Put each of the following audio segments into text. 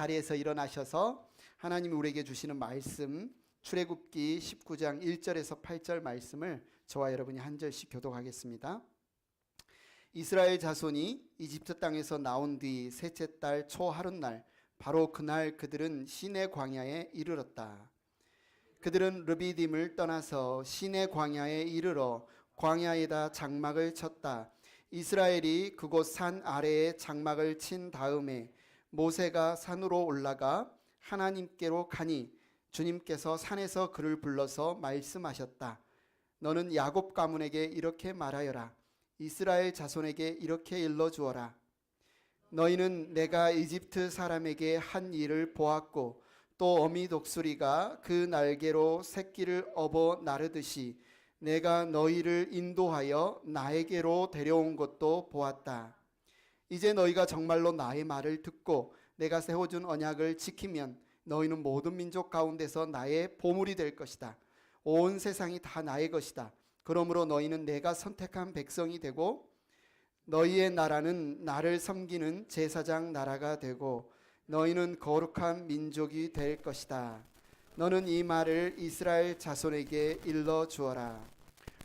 자리에서 일어나셔서 하나님이 우리에게 주시는 말씀 출애굽기 19장 1절에서 8절 말씀을 저와 여러분이 한 절씩 교독하겠습니다. 이스라엘 자손이 이집트 땅에서 나온 뒤 셋째 달 초 하룻날 바로 그날 그들은 시내 광야에 이르렀다. 그들은 르비딤을 떠나서 시내 광야에 이르러 광야에다 장막을 쳤다. 이스라엘이 그곳 산 아래에 장막을 친 다음에 모세가 산으로 올라가 하나님께로 가니 주님께서 산에서 그를 불러서 말씀하셨다. 너는 야곱 가문에게 이렇게 말하여라. 이스라엘 자손에게 이렇게 일러주어라. 너희는 내가 이집트 사람에게 한 일을 보았고 또 어미 독수리가 그 날개로 새끼를 업어 나르듯이 내가 너희를 인도하여 나에게로 데려온 것도 보았다. 이제 너희가 정말로 나의 말을 듣고 내가 세워준 언약을 지키면 너희는 모든 민족 가운데서 나의 보물이 될 것이다. 온 세상이 다 나의 것이다. 그러므로 너희는 내가 선택한 백성이 되고 너희의 나라는 나를 섬기는 제사장 나라가 되고 너희는 거룩한 민족이 될 것이다. 너는 이 말을 이스라엘 자손에게 일러 주어라.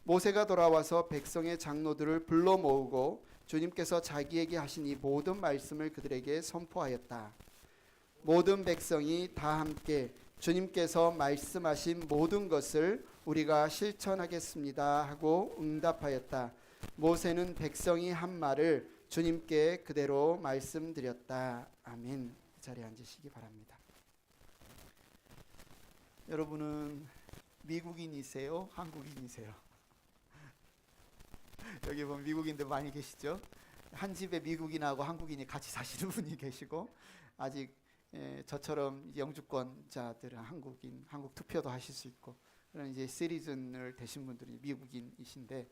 모세가 돌아와서 백성의 장로들을 불러 모으고 주님께서 자기에게 하신 이 모든 말씀을 그들에게 선포하였다. 모든 백성이 다 함께 주님께서 말씀하신 모든 것을 우리가 실천하겠습니다 하고 응답하였다. 모세는 백성이 한 말을 주님께 그대로 말씀드렸다. 아멘. 이 자리에 앉으시기 바랍니다. 여러분은 미국인이세요? 한국인이세요? 여기 보면 미국인들 많이 계시죠? 한 집에 미국인하고 한국인이 같이 사시는 분이 계시고 아직 저처럼 영주권자들은 한국 투표도 하실 수 있고 그런 이제 시리즌을 되신 분들이 미국인이신데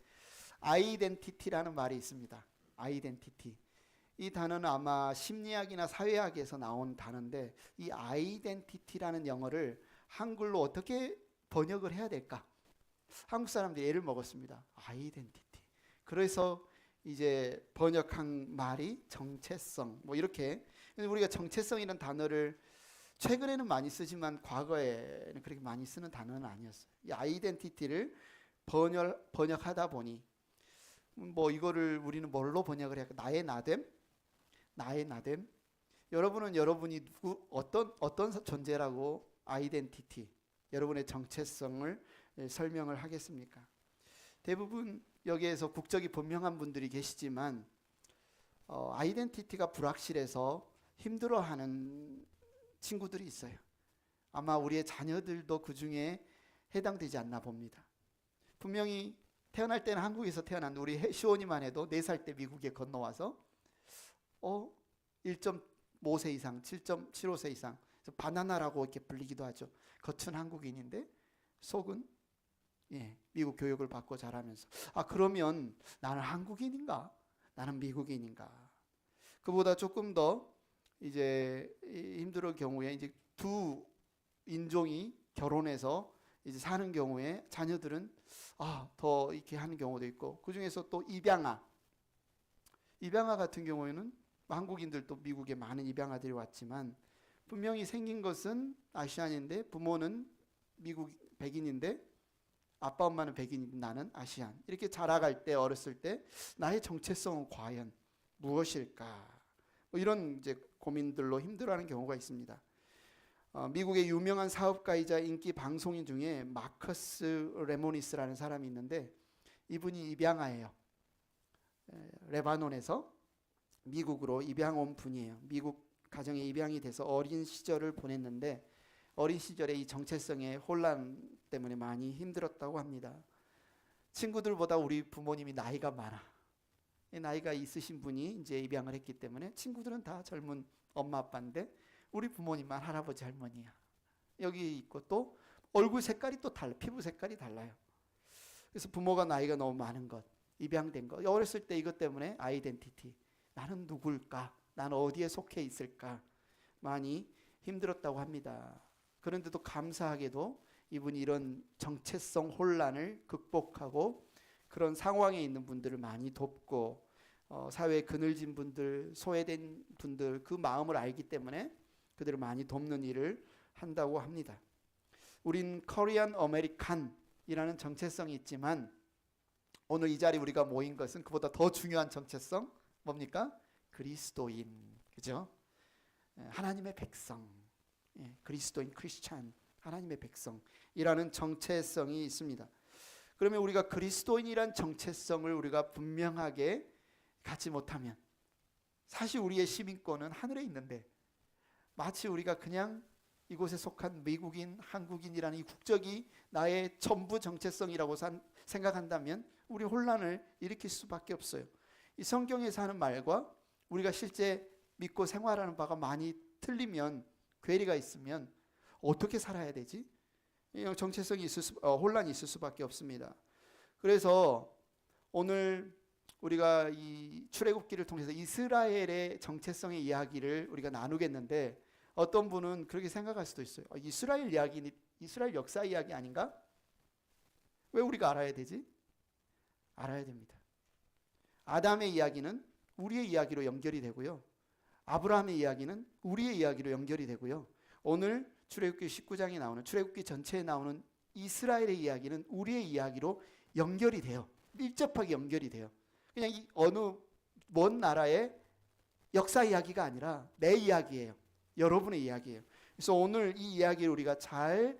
아이덴티티라는 말이 있습니다. 아이덴티티. 이 단어는 아마 심리학이나 사회학에서 나온 단어인데 이 아이덴티티라는 영어를 한글로 어떻게 번역을 해야 될까? 한국 사람들이 애를 먹었습니다. 아이덴티티. 그래서 이제 번역한 말이 정체성 뭐 이렇게 우리가 정체성이라는 단어를 최근에는 많이 쓰지만 과거에는 그렇게 많이 쓰는 단어는 아니었어요. 이 아이덴티티를 번역하다 보니 뭐 이거를 우리는 뭘로 번역을 해야 할까? 나의 나됨? 나의 나됨? 여러분은 여러분이 어떤 존재라고 아이덴티티 여러분의 정체성을 설명을 하겠습니까? 대부분 여기에서 국적이 분명한 분들이 계시지만 아이덴티티가 불확실해서 힘들어하는 친구들이 있어요. 아마 우리의 자녀들도 그 중에 해당되지 않나 봅니다. 분명히 태어날 때는 한국에서 태어난 우리 시온이만 해도 4살 때 미국에 건너와서 1.5세 이상, 7.75세 이상 바나나라고 이렇게 불리기도 하죠. 겉은 한국인인데 속은 미국 교육을 받고 자라면서 그러면 나는 한국인인가? 나는 미국인인가? 그보다 조금 더 이제 힘들 경우에 이제 두 인종이 결혼해서 이제 사는 경우에 자녀들은 더 이렇게 하는 경우도 있고 그 중에서 또 입양아 같은 경우에는 한국인들도 미국에 많은 입양아들이 왔지만 분명히 생긴 것은 아시안인데 부모는 미국 백인인데 아빠 엄마는 백인이고 나는 아시안. 이렇게 자라갈 때 어렸을 때 나의 정체성은 과연 무엇일까? 뭐 이런 이제 고민들로 힘들어하는 경우가 있습니다. 미국의 유명한 사업가이자 인기 방송인 중에 마커스 레모니스라는 사람이 있는데 이분이 입양아예요. 레바논에서 미국으로 입양 온 분이에요. 미국 가정에 입양이 돼서 어린 시절을 보냈는데 어린 시절에 이 정체성의 혼란 때문에 많이 힘들었다고 합니다. 친구들보다 우리 부모님이 나이가 많아. 나이가 있으신 분이 이제 입양을 했기 때문에 친구들은 다 젊은 엄마 아빠인데 우리 부모님만 할아버지 할머니야. 여기 있고 또 얼굴 색깔이 또 달라. 피부 색깔이 달라요. 그래서 부모가 나이가 너무 많은 것, 입양된 것. 어렸을 때 이것 때문에 아이덴티티. 나는 누굴까? 나는 어디에 속해 있을까? 많이 힘들었다고 합니다. 그런데도 감사하게도 이분이 이런 정체성 혼란을 극복하고 그런 상황에 있는 분들을 많이 돕고 사회에 그늘진 분들, 소외된 분들 그 마음을 알기 때문에 그들을 많이 돕는 일을 한다고 합니다. 우린 코리안 아메리칸이라는 정체성이 있지만 오늘 이 자리에 우리가 모인 것은 그보다 더 중요한 정체성 뭡니까? 그리스도인, 그죠? 하나님의 백성, 그리스도인 크리스찬, 하나님의 백성이라는 정체성이 있습니다. 그러면 우리가 그리스도인이란 정체성을 우리가 분명하게 갖지 못하면 사실 우리의 시민권은 하늘에 있는데 마치 우리가 그냥 이곳에 속한 미국인, 한국인이라는 이 국적이 나의 전부 정체성이라고 생각한다면 우리 혼란을 일으킬 수밖에 없어요. 이 성경에서 하는 말과 우리가 실제 믿고 생활하는 바가 많이 틀리면, 괴리가 있으면 어떻게 살아야 되지? 정체성이 혼란이 있을 수밖에 없습니다. 그래서 오늘 우리가 이 출애굽기를 통해서 이스라엘의 정체성의 이야기를 우리가 나누겠는데 어떤 분은 그렇게 생각할 수도 있어요. 이스라엘 이야기, 이스라엘 역사 이야기 아닌가? 왜 우리가 알아야 되지? 알아야 됩니다. 아담의 이야기는 우리의 이야기로 연결이 되고요. 아브라함의 이야기는 우리의 이야기로 연결이 되고요. 오늘 출애굽기 19장에 나오는, 출애굽기 전체에 나오는 이스라엘의 이야기는 우리의 이야기로 연결이 돼요. 밀접하게 연결이 돼요. 그냥 이 어느 먼 나라의 역사 이야기가 아니라 내 이야기예요. 여러분의 이야기예요. 그래서 오늘 이 이야기를 우리가 잘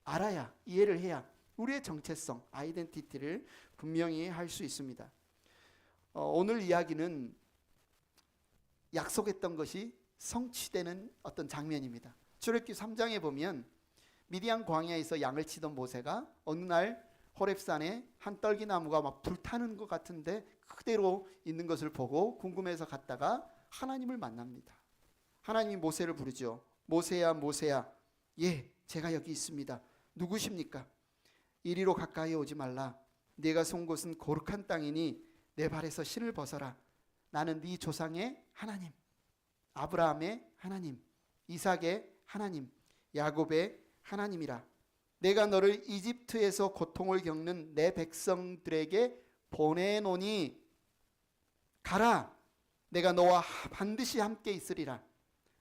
알아야, 이해를 해야 우리의 정체성, 아이덴티티를 분명히 할 수 있습니다. 오늘 이야기는 약속했던 것이 성취되는 어떤 장면입니다. 출애굽기 3장에 보면 미디안 광야에서 양을 치던 모세가 어느 날 호렙산에 한 떨기나무가 막 불타는 것 같은데 그대로 있는 것을 보고 궁금해서 갔다가 하나님을 만납니다. 하나님이 모세를 부르죠. 모세야, 모세야. 예, 제가 여기 있습니다. 누구십니까? 이리로 가까이 오지 말라. 네가 선 곳은 거룩한 땅이니 내 발에서 신을 벗어라. 나는 네 조상의 하나님, 아브라함의 하나님, 이삭의 하나님, 야곱의 하나님이라. 내가 너를 이집트에서 고통을 겪는 내 백성들에게 보내노니 가라. 내가 너와 반드시 함께 있으리라.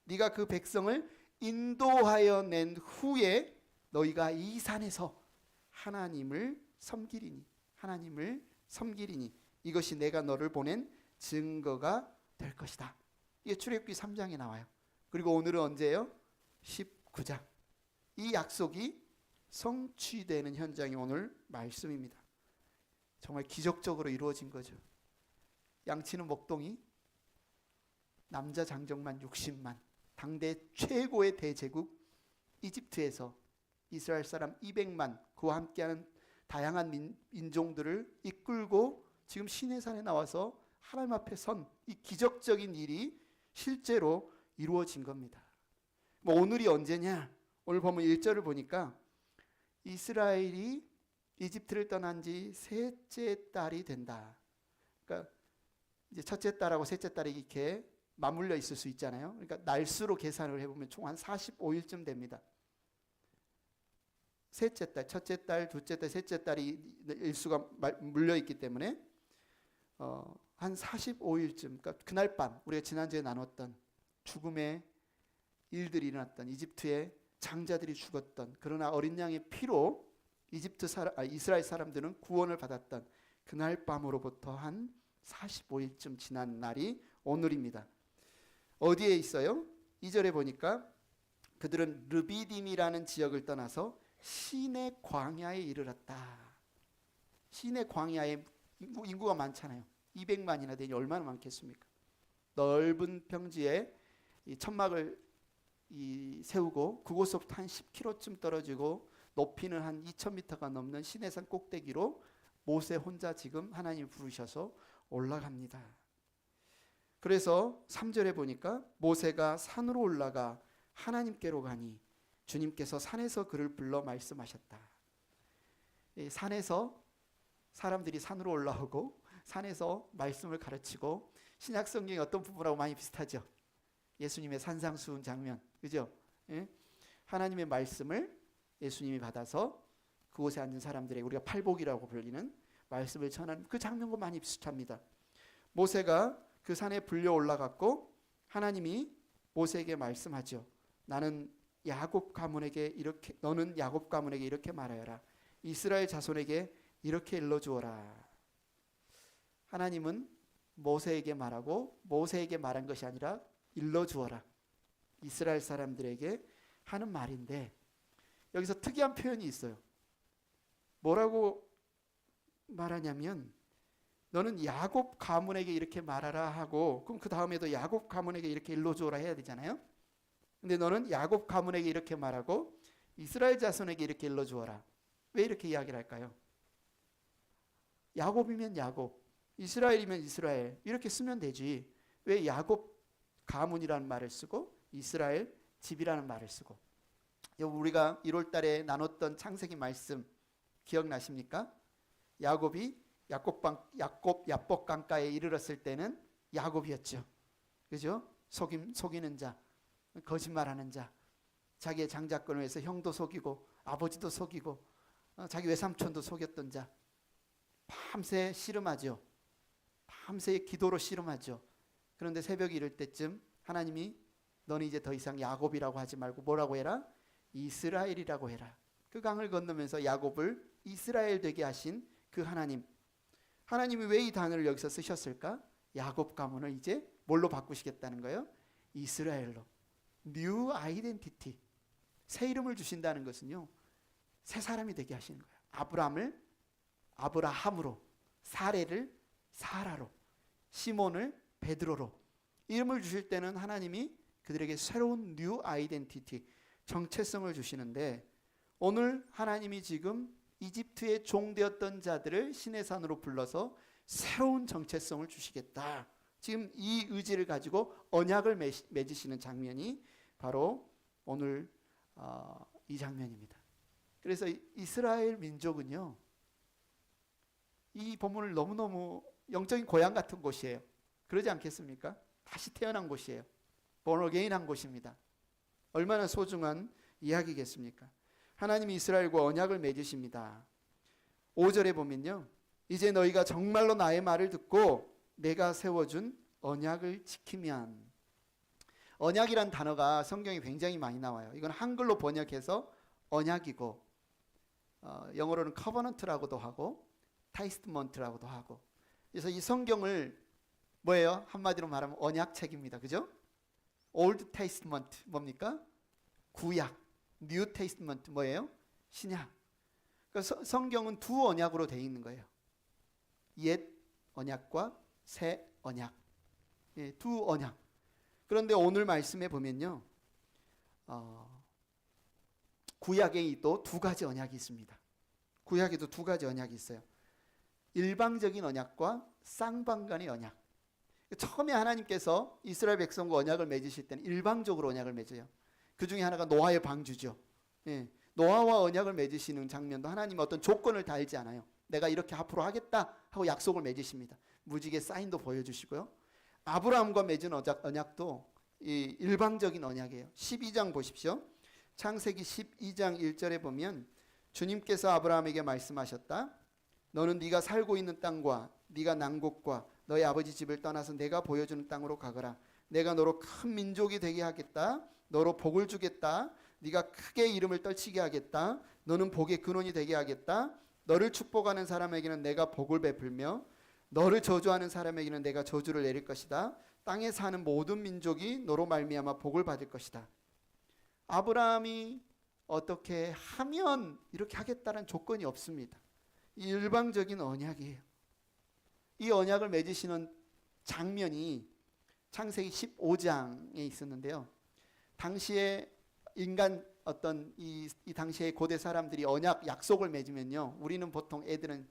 네가 그 백성을 인도하여 낸 후에 너희가 이 산에서 하나님을 섬기리니, 하나님을 섬기리니 이것이 내가 너를 보낸 증거가 될 것이다. 이게 출애굽기 3장에 나와요. 그리고 오늘은 언제예요? 19장. 이 약속이 성취되는 현장이 오늘 말씀입니다. 정말 기적적으로 이루어진 거죠. 양치는 목동이 남자 장정만 60만, 당대 최고의 대제국 이집트에서 이스라엘 사람 200만, 그와 함께하는 다양한 민족들을 이끌고 지금 시내산에 나와서 하나님 앞에 선 이 기적적인 일이 실제로 이루어진 겁니다. 오늘이 언제냐? 오늘 보면 1절을 보니까 이스라엘이 이집트를 떠난 지 셋째 달이 된다. 그러니까 이제 첫째 달하고 셋째 달이 이렇게 맞물려 있을 수 있잖아요. 그러니까 날수로 계산을 해보면 총 한 45일쯤 됩니다. 셋째 달, 첫째 달, 둘째 달, 셋째 달이 일수가 물려 있기 때문에 한 45일쯤, 그러니까 그날 밤 우리가 지난주에 나눴던 죽음의 일들이 일어났던, 이집트의 장자들이 죽었던, 그러나 어린 양의 피로 이스라엘 사람들은 구원을 받았던 그날 밤으로부터 한 45일쯤 지난 날이 오늘입니다. 어디에 있어요? 2절에 보니까 그들은 르비딤이라는 지역을 떠나서 시내 광야에 이르렀다. 시내 광야에 인구가 많잖아요. 200만이나 되니 얼마나 많겠습니까? 넓은 평지에 이 천막을 세우고 그곳부터 한 10km쯤 떨어지고 높이는 한 2000m가 넘는 시내산 꼭대기로 모세 혼자 지금 하나님 부르셔서 올라갑니다. 그래서 3절에 보니까 모세가 산으로 올라가 하나님께로 가니 주님께서 산에서 그를 불러 말씀하셨다. 산에서 사람들이 산으로 올라오고 산에서 말씀을 가르치고 신약 성경의 어떤 부분하고 많이 비슷하죠. 예수님의 산상수훈 장면, 그죠? 예? 하나님의 말씀을 예수님이 받아서 그곳에 앉은 사람들에게 우리가 팔복이라고 불리는 말씀을 전하는 그 장면과 많이 비슷합니다. 모세가 그 산에 불려 올라갔고 하나님이 모세에게 말씀하죠. 나는 야곱 가문에게 이렇게, 너는 야곱 가문에게 이렇게 말하여라. 이스라엘 자손에게 이렇게 일러주어라. 하나님은 모세에게 말하고 모세에게 말한 것이 아니라 일러주어라. 이스라엘 사람들에게 하는 말인데 여기서 특이한 표현이 있어요. 뭐라고 말하냐면 너는 야곱 가문에게 이렇게 말하라 하고 그럼 그 다음에도 야곱 가문에게 이렇게 일러주어라 해야 되잖아요. 근데 너는 야곱 가문에게 이렇게 말하고 이스라엘 자손에게 이렇게 일러주어라. 왜 이렇게 이야기를 할까요? 야곱이면 야곱, 이스라엘이면 이스라엘 이렇게 쓰면 되지. 왜 야곱 가문이라는 말을 쓰고 이스라엘 집이라는 말을 쓰고. 우리가 1월 달에 나눴던 창세기 말씀 기억나십니까? 야곱이 야복 강가에 이르렀을 때는 야곱이었죠. 그죠? 속이는 자, 거짓말하는 자, 자기의 장자권을 위해서 형도 속이고 아버지도 속이고 자기 외삼촌도 속였던 자. 밤새 씨름하죠. 밤새 기도로 씨름하죠. 그런데 새벽이 이를 때쯤 하나님이 너는 이제 더 이상 야곱이라고 하지 말고 뭐라고 해라? 이스라엘이라고 해라. 그 강을 건너면서 야곱을 이스라엘 되게 하신 그 하나님. 하나님이 왜 이 단어를 여기서 쓰셨을까? 야곱 가문을 이제 뭘로 바꾸시겠다는 거예요? 이스라엘로. New identity. 새 이름을 주신다는 것은요. 새 사람이 되게 하시는 거예요. 아브람을 아브라함으로, 사레를 사라로, 시몬을 베드로로 이름을 주실 때는 하나님이 그들에게 새로운 뉴 아이덴티티, 정체성을 주시는데 오늘 하나님이 지금 이집트의 종되었던 자들을 시내산으로 불러서 새로운 정체성을 주시겠다. 지금 이 의지를 가지고 언약을 맺으시는 장면이 바로 오늘 이 장면입니다. 그래서 이스라엘 민족은요. 이 본문을 너무너무 영적인 고향 같은 곳이에요. 그러지 않겠습니까? 다시 태어난 곳이에요. born again 한 곳입니다. 얼마나 소중한 이야기겠습니까? 하나님이 이스라엘과 언약을 맺으십니다. 5절에 보면요. 이제 너희가 정말로 나의 말을 듣고 내가 세워준 언약을 지키면. 언약이란 단어가 성경에 굉장히 많이 나와요. 이건 한글로 번역해서 언약이고 영어로는 covenant라고도 하고 타이스트먼트라고도 하고. 그래서 이 성경을 뭐예요? 한마디로 말하면 언약책입니다. 그죠? Old Testament 뭡니까? 구약. New Testament 뭐예요? 신약. 그러니까 성경은 두 언약으로 되어 있는 거예요. 옛 언약과 새 언약. 예, 두 언약. 그런데 오늘 말씀에 보면요. 구약에 또 두 가지 언약이 있습니다. 구약에도 두 가지 언약이 있어요. 일방적인 언약과 쌍방간의 언약. 처음에 하나님께서 이스라엘 백성과 언약을 맺으실 때는 일방적으로 언약을 맺어요. 그 중에 하나가 노아의 방주죠. 예, 노아와 언약을 맺으시는 장면도 하나님은 어떤 조건을 달지 않아요. 내가 이렇게 앞으로 하겠다 하고 약속을 맺으십니다. 무지개 사인도 보여주시고요. 아브라함과 맺은 언약도 이 일방적인 언약이에요. 12장 보십시오. 창세기 12장 1절에 보면 주님께서 아브라함에게 말씀하셨다. 너는 네가 살고 있는 땅과 네가 난 곳과 너희 아버지 집을 떠나서 내가 보여주는 땅으로 가거라. 내가 너로 큰 민족이 되게 하겠다. 너로 복을 주겠다. 네가 크게 이름을 떨치게 하겠다. 너는 복의 근원이 되게 하겠다. 너를 축복하는 사람에게는 내가 복을 베풀며 너를 저주하는 사람에게는 내가 저주를 내릴 것이다. 땅에 사는 모든 민족이 너로 말미암아 복을 받을 것이다. 아브라함이 어떻게 하면 이렇게 하겠다는 조건이 없습니다. 일방적인 언약이에요. 이 언약을 맺으시는 장면이 창세기 15장에 있었는데요. 당시에 인간 어떤 이 당시에 고대 사람들이 언약 약속을 맺으면요. 우리는 보통 애들은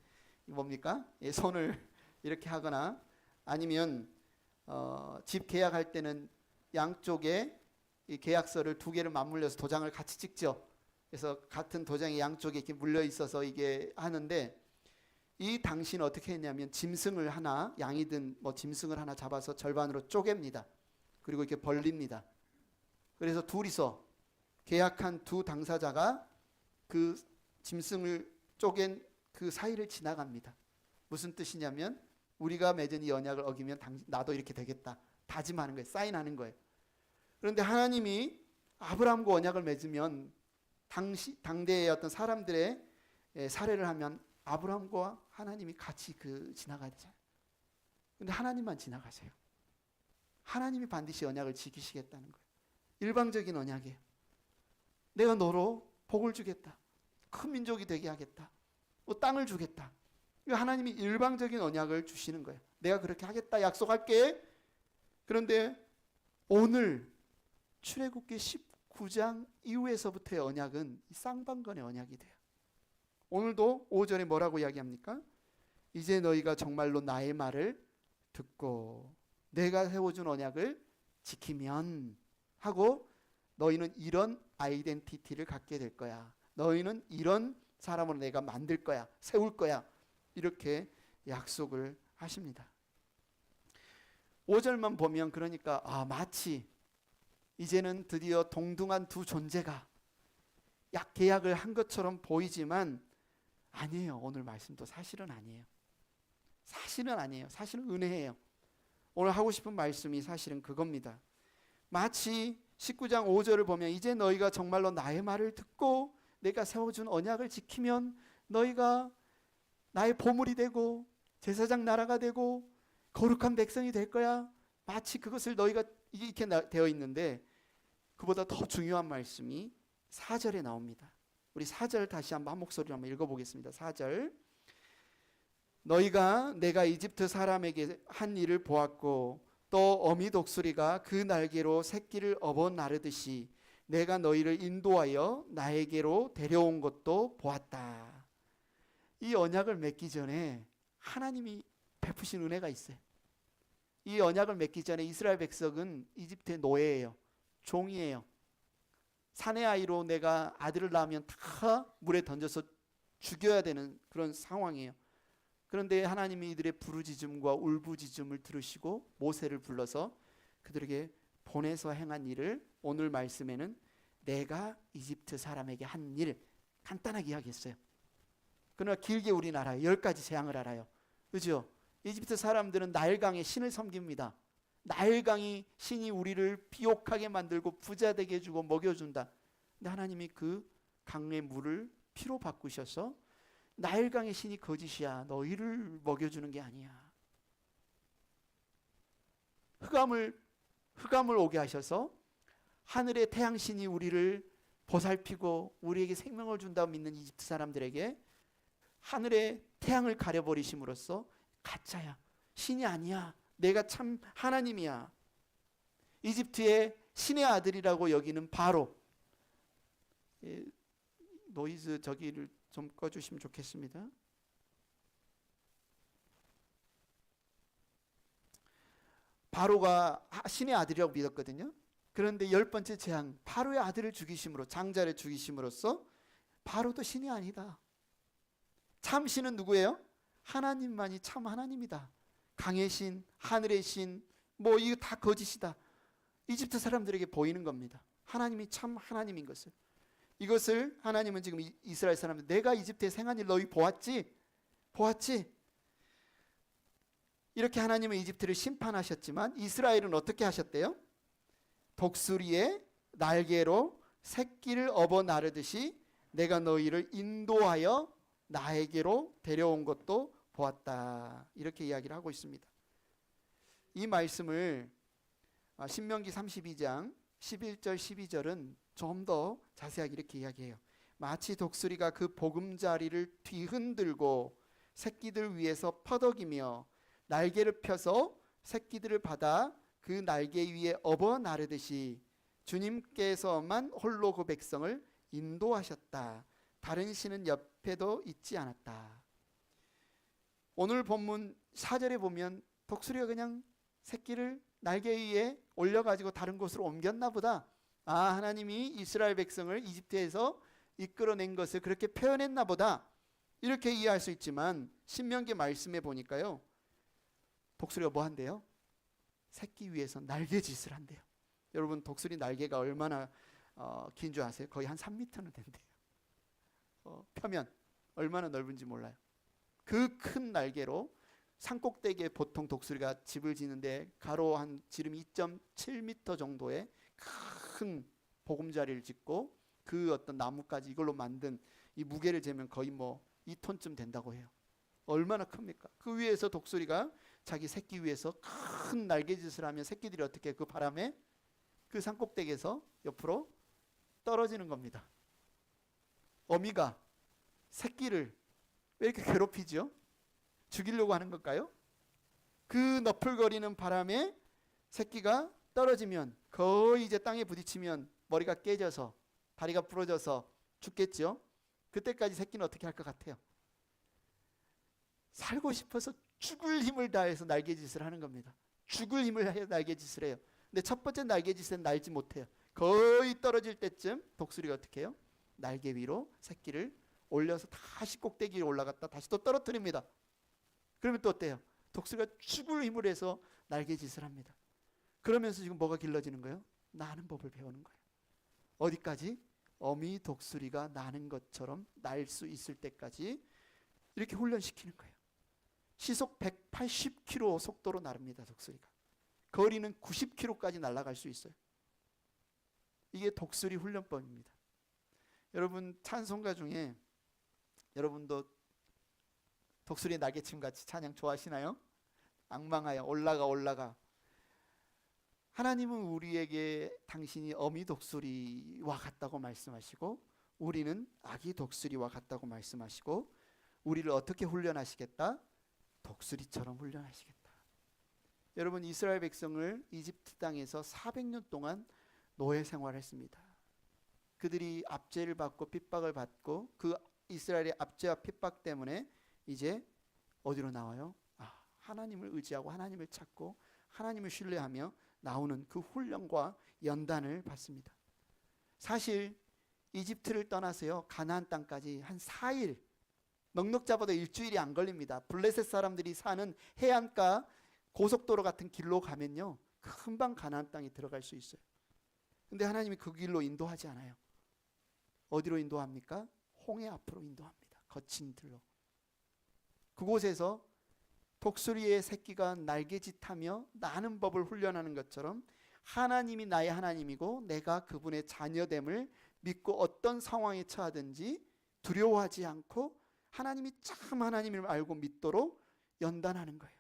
뭡니까? 예, 손을 이렇게 하거나 아니면 집 계약할 때는 양쪽에 이 계약서를 두 개를 맞물려서 도장을 같이 찍죠. 그래서 같은 도장이 양쪽에 이렇게 물려 있어서 이게 하는데 이 당시는 어떻게 했냐면 짐승을 하나 양이든 뭐 짐승을 하나 잡아서 절반으로 쪼갭니다. 그리고 이렇게 벌립니다. 그래서 둘이서 계약한 두 당사자가 그 짐승을 쪼갠 그 사이를 지나갑니다. 무슨 뜻이냐면 우리가 맺은 이 언약을 어기면 나도 이렇게 되겠다. 다짐하는 거예요. 사인하는 거예요. 그런데 하나님이 아브라함과 언약을 맺으면 당대의 어떤 사람들의 사례를 하면 아브라함과 하나님이 같이 지나가야 되잖아요. 근데 하나님만 지나가세요. 하나님이 반드시 언약을 지키시겠다는 거예요. 일방적인 언약이에요. 내가 너로 복을 주겠다. 큰 민족이 되게 하겠다. 뭐 땅을 주겠다. 하나님이 일방적인 언약을 주시는 거예요. 내가 그렇게 하겠다. 약속할게. 그런데 오늘 출애굽기 19장 이후에서부터의 언약은 쌍방간의 언약이 돼요. 오늘도 5절에 뭐라고 이야기합니까? 이제 너희가 정말로 나의 말을 듣고 내가 세워준 언약을 지키면 하고 너희는 이런 아이덴티티를 갖게 될 거야. 너희는 이런 사람으로 내가 만들 거야. 세울 거야. 이렇게 약속을 하십니다. 5절만 보면 그러니까 마치 이제는 드디어 동등한 두 존재가 계약을 한 것처럼 보이지만 아니에요. 오늘 말씀도 사실은 아니에요. 사실은 아니에요. 사실은 은혜예요. 오늘 하고 싶은 말씀이 사실은 그겁니다. 마치 19장 5절을 보면 이제 너희가 정말로 나의 말을 듣고 내가 세워준 언약을 지키면 너희가 나의 보물이 되고 제사장 나라가 되고 거룩한 백성이 될 거야. 마치 그것을 너희가 이렇게 되어 있는데 그보다 더 중요한 말씀이 4절에 나옵니다. 우리 4절 다시 한번 한 목소리로 한번 읽어보겠습니다. 4절 너희가 내가 이집트 사람에게 한 일을 보았고 또 어미 독수리가 그 날개로 새끼를 업어 나르듯이 내가 너희를 인도하여 나에게로 데려온 것도 보았다. 이 언약을 맺기 전에 하나님이 베푸신 은혜가 있어요. 이 언약을 맺기 전에 이스라엘 백성은 이집트의 노예예요. 종이에요. 사내 아이로 내가 아들을 낳으면 다 물에 던져서 죽여야 되는 그런 상황이에요. 그런데 하나님이 이들의 부르짖음과 울부짖음을 들으시고 모세를 불러서 그들에게 보내서 행한 일을 오늘 말씀에는 내가 이집트 사람에게 한 일 간단하게 이야기했어요. 그러나 길게 우리는 알아요. 10가지 재앙을 알아요. 그죠? 이집트 사람들은 나일강의 신을 섬깁니다. 나일강이 신이 우리를 비옥하게 만들고 부자 되게 해주고 먹여준다. 근데 하나님이 그 강의 물을 피로 바꾸셔서 나일강의 신이 거짓이야. 너희를 먹여주는 게 아니야. 흑암을 오게 하셔서 하늘의 태양신이 우리를 보살피고 우리에게 생명을 준다고 믿는 이집트 사람들에게 하늘의 태양을 가려버리심으로써 가짜야. 신이 아니야. 내가 참 하나님이야. 이집트의 신의 아들이라고 여기는 바로 노이즈 저기를 좀 꺼주시면 좋겠습니다. 바로가 신의 아들이라고 믿었거든요. 그런데 10번째 재앙, 바로의 아들을 죽이심으로 장자를 죽이심으로써 바로도 신이 아니다. 참 신은 누구예요? 하나님만이 참 하나님이다. 강의 신, 하늘의 신, 뭐 이거 다 거짓이다. 이집트 사람들에게 보이는 겁니다. 하나님이 참 하나님인 것을. 이것을 하나님은 지금 이스라엘 사람들 내가 이집트에 행한 일 너희 보았지? 보았지? 이렇게 하나님은 이집트를 심판하셨지만 이스라엘은 어떻게 하셨대요? 독수리의 날개로 새끼를 업어 나르듯이 내가 너희를 인도하여 나에게로 데려온 것도 보았다. 이렇게 이야기를 하고 있습니다. 이 말씀을 신명기 32장 11절 12절은 좀 더 자세하게 이렇게 이야기해요. 마치 독수리가 그 보금자리를 뒤흔들고 새끼들 위에서 퍼덕이며 날개를 펴서 새끼들을 받아 그 날개 위에 업어 나르듯이 주님께서만 홀로 그 백성을 인도하셨다. 다른 신은 옆에도 있지 않았다. 오늘 본문 4절에 보면 독수리가 그냥 새끼를 날개 위에 올려가지고 다른 곳으로 옮겼나 보다. 하나님이 이스라엘 백성을 이집트에서 이끌어낸 것을 그렇게 표현했나 보다. 이렇게 이해할 수 있지만 신명기 말씀에 보니까요. 독수리가 뭐 한대요? 새끼 위에서 날개짓을 한대요. 여러분 독수리 날개가 얼마나 긴 줄 아세요? 거의 한 3m는 된대요. 펴면 얼마나 넓은지 몰라요. 그 큰 날개로 산꼭대기에 보통 독수리가 집을 짓는데 가로 한 지름 2.7m 정도의 큰 보금자리를 짓고 그 어떤 나뭇가지 이걸로 만든 이 무게를 재면 거의 뭐 2톤쯤 된다고 해요. 얼마나 큽니까? 그 위에서 독수리가 자기 새끼 위에서 큰 날개짓을 하면 새끼들이 어떻게 그 바람에 그 산꼭대기에서 옆으로 떨어지는 겁니다. 어미가 새끼를 왜 이렇게 괴롭히죠? 죽이려고 하는 걸까요? 그 너풀거리는 바람에 새끼가 떨어지면 거의 이제 땅에 부딪히면 머리가 깨져서 다리가 부러져서 죽겠죠. 그때까지 새끼는 어떻게 할 것 같아요? 살고 싶어서 죽을 힘을 다해서 날개짓을 하는 겁니다. 죽을 힘을 해서 날개짓을 해요. 근데 첫 번째 날개짓은 날지 못해요. 거의 떨어질 때쯤 독수리가 어떻게 해요? 날개 위로 새끼를 올려서 다시 꼭대기에 올라갔다 다시 또 떨어뜨립니다. 그러면 또 어때요? 독수리가 죽을 힘을 해서 날개짓을 합니다. 그러면서 지금 뭐가 길러지는 거예요? 나는 법을 배우는 거예요. 어디까지? 어미 독수리가 나는 것처럼 날 수 있을 때까지 이렇게 훈련시키는 거예요. 시속 180km 속도로 나릅니다. 독수리가. 거리는 90km까지 날아갈 수 있어요. 이게 독수리 훈련법입니다. 여러분 찬송가 중에 여러분도 독수리 날개침 같이 찬양 좋아하시나요? 앙망하여 올라가 올라가. 하나님은 우리에게 당신이 어미 독수리와 같다고 말씀하시고 우리는 아기 독수리와 같다고 말씀하시고 우리를 어떻게 훈련하시겠다? 독수리처럼 훈련하시겠다. 여러분 이스라엘 백성을 이집트 땅에서 400년 동안 노예 생활했습니다. 그들이 압제를 받고 핍박을 받고 그 이스라엘의 압제와 핍박 때문에 이제 어디로 나와요? 하나님을 의지하고 하나님을 찾고 하나님을 신뢰하며 나오는 그 훈련과 연단을 받습니다. 사실 이집트를 떠나서요 가나안 땅까지 한 4일 넉넉 잡아도 일주일이 안 걸립니다. 블레셋 사람들이 사는 해안가 고속도로 같은 길로 가면요 금방 가나안 땅에 들어갈 수 있어요. 근데 하나님이 그 길로 인도하지 않아요. 어디로 인도합니까? 홍해 앞으로 인도합니다. 거친 들로. 그곳에서 독수리의 새끼가 날개짓하며 나는 법을 훈련하는 것처럼 하나님이 나의 하나님이고 내가 그분의 자녀됨을 믿고 어떤 상황에 처하든지 두려워하지 않고 하나님이 참 하나님을 알고 믿도록 연단하는 거예요.